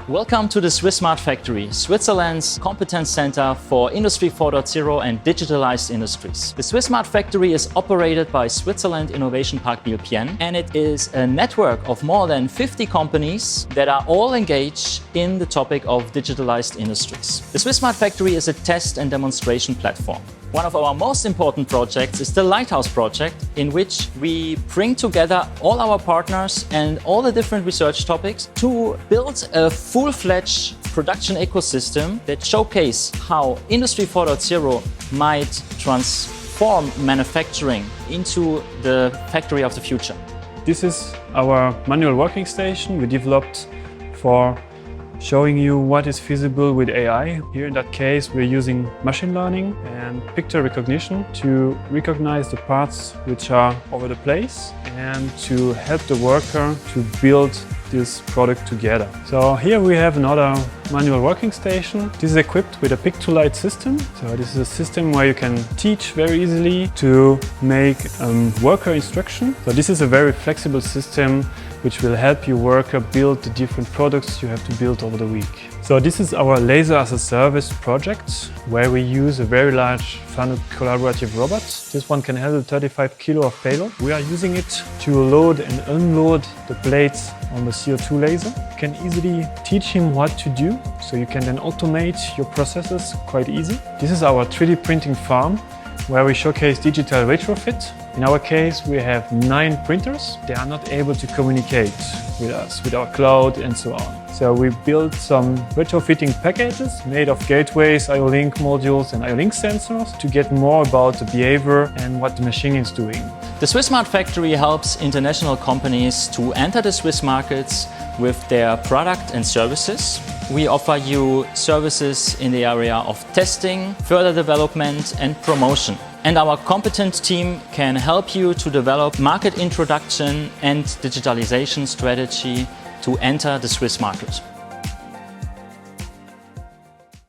Welcome to the Swiss Smart Factory, Switzerland's competence center for Industry 4.0 and digitalized industries. The Swiss Smart Factory is operated by Switzerland Innovation Park Biel, and it is a network of more than 50 companies that are all engaged in the topic of digitalized industries. The Swiss Smart Factory is a test and demonstration platform. One of our most important projects is the Lighthouse project, in which we bring together all our partners and all the different research topics to build a full-fledged production ecosystem that showcase how Industry 4.0 might transform manufacturing into the factory of the future. This is our manual working station we developed for showing you what is feasible with AI. Here in that case, we're using machine learning and picture recognition to recognize the parts which are over the place and to help the worker to build this product together. So here we have another manual working station. This is equipped with a pick-to-light system. So this is a system where you can teach very easily to make worker instruction. So this is a very flexible system which will help your worker build the different products you have to build over the week. So this is our Laser as a Service project, where we use a very large funnel collaborative robot. This one can handle 35 kilo of payload. We are using it to load and unload the plates on the CO2 laser. You can easily teach him what to do, so you can then automate your processes quite easy. This is our 3D printing farm, where we showcase digital retrofit. In our case, we have 9 printers. They are not able to communicate with us, with our cloud and so on. So we built some retrofitting packages made of gateways, IO-Link modules and IO-Link sensors to get more about the behavior and what the machine is doing. The Swiss Smart Factory helps international companies to enter the Swiss markets with their product and services. We offer you services in the area of testing, further development and promotion. And our competent team can help you to develop market introduction and digitalization strategy to enter the Swiss market.